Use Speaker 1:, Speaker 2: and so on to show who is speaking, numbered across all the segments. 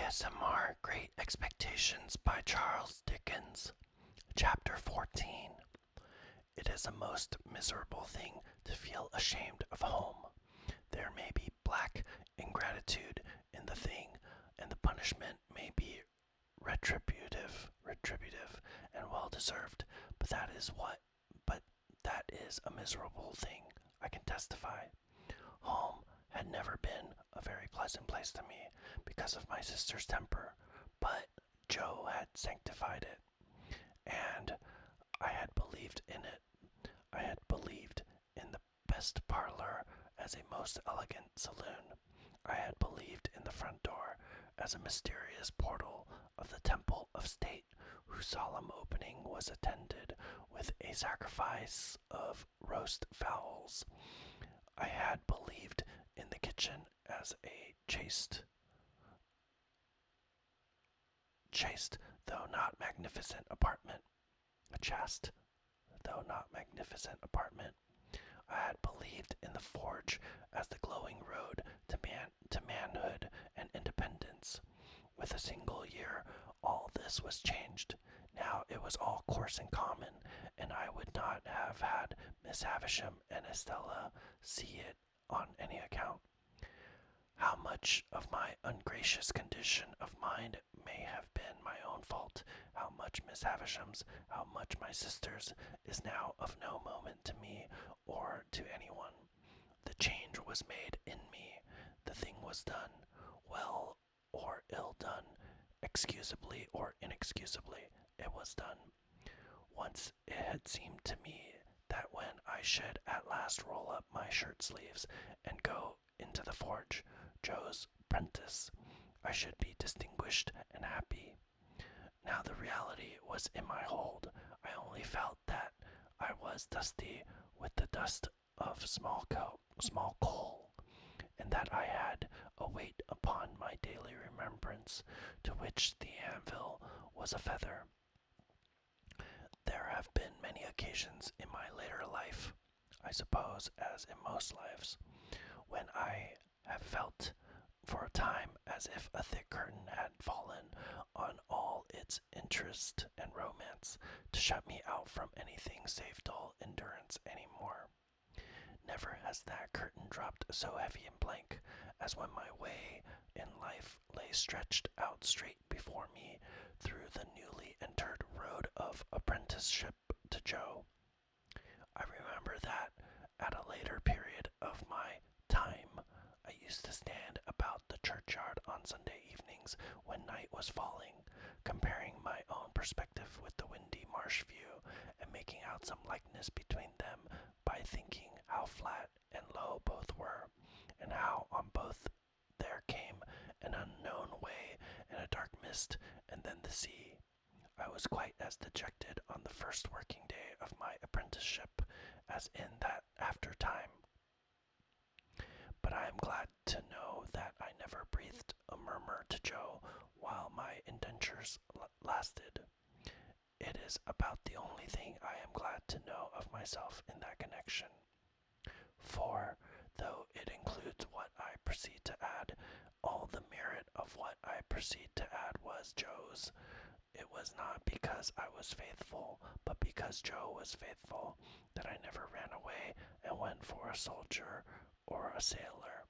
Speaker 1: EdutainmentASMR Great Expectations by Charles Dickens. Chapter 14. It is a most miserable thing to feel ashamed of home. There may be black ingratitude in the thing, and the punishment may be retributive, and well deserved, but that is a miserable thing, I can testify. Home had never been a very pleasant place to me because of my sister's temper, but Joe had sanctified it, and I had believed in it. I had believed in the best parlor as a most elegant saloon. I had believed in the front door as a mysterious portal of the temple of state, whose solemn opening was attended with a sacrifice of roast fowls. I had believed in the kitchen as a chaste though not magnificent apartment. A chaste though not magnificent apartment. I had believed in the forge as the glowing road to manhood and independence. With a single year, all this was changed. Now it was all coarse and common, and I would not have had Miss Havisham and Estella see it on any account. How much of my ungracious condition of mind may have been my own fault, how much Miss Havisham's, how much my sister's, is now of no moment to me or to anyone. The change was made in me. The thing was done, well or ill done, excusably or inexcusably, it was done. Once it had seemed to me that when I should at last roll up my shirt sleeves and go into the forge, Joe's prentice, I should be distinguished and happy. Now the reality was in my hold. I only felt that I was dusty with the dust of small coal, and that I had a weight upon my daily remembrance, to which the anvil was a feather. There have been many occasions in my later life, I suppose as in most lives, when I have felt for a time as if a thick curtain had fallen on all its interest and romance, to shut me out from anything save dull endurance any more. Never has that curtain dropped so heavy and blank as when my way in life lay stretched out straight before me through the newly entered road of apprenticeship to Joe. I remember that at a later period of my time, I used to stand about the churchyard on Sunday evenings when night was falling, comparing my own perspective with the windy marsh view, and making out some likeness between them by thinking how flat and low both were, and how on both there came an unknown way and a dark mist, and then the sea. I was quite as dejected on the first working day of my apprenticeship as in that after time. But I am glad to know that I never breathed a murmur to Joe while my indentures lasted. It is about the only thing I am glad to know of myself in that connection. For, though it includes what I proceed to add, all the merit of what I proceed to add was Joe's. It was not because I was faithful, but because Joe was faithful, that I never ran away and went for a soldier or a sailor.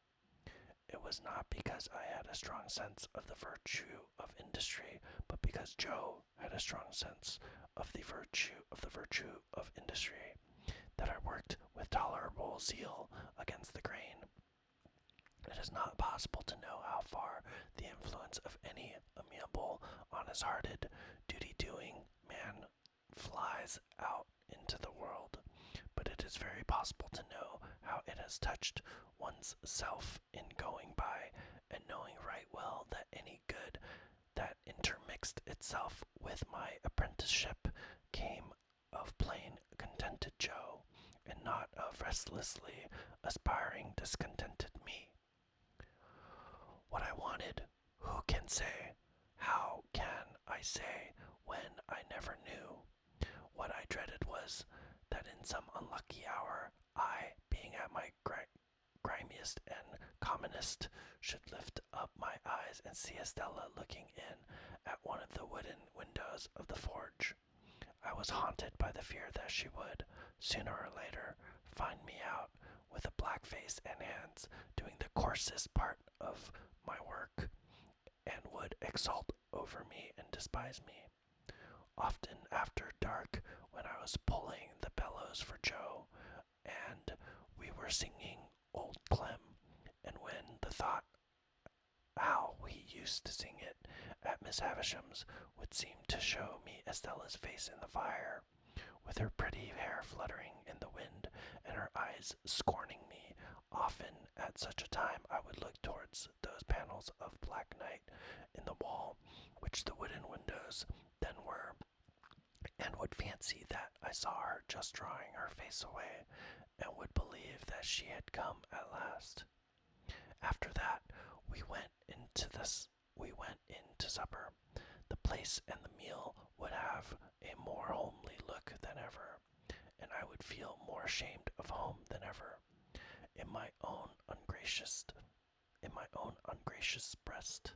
Speaker 1: It was not because I had a strong sense of the virtue of industry, but because Joe had a strong sense of the virtue of industry, that I worked with tolerable zeal against the grain. It is not possible to know how far the influence of any amiable, honest-hearted, duty-doing man flies out into the world, but it is very possible to know how it has touched one's self in going by and knowing right well that any good that intermixed itself with my apprenticeship came of plain contented Joe, and not of restlessly aspiring discontented me. What I wanted, who can say? How can I say when I never knew? What I dreaded was that in some unlucky hour, I, being at my grimiest and commonest, should lift up my eyes and see Estella looking in at one of the wooden windows of the forge. I was haunted by the fear that she would, sooner or later, find me out with a black face and hands doing the coarsest part of my work, and would exult over me and despise me. Often after dark, when I was pulling the bellows for Joe, and we were singing Old Clem, and when the thought how we used to sing it at Miss Havisham's would seem to show me Estella's face in the fire, with her pretty hair fluttering in the wind and her eyes scorning me. Often at such a time I would look towards those panels of black night in the wall, which the wooden windows then were, and would fancy that I saw her just drawing her face away, and would believe that she had come at last. After that, we went into supper. The place and the meal would have a more homely look than ever, and I would feel more ashamed of home than ever. In my own ungracious breast,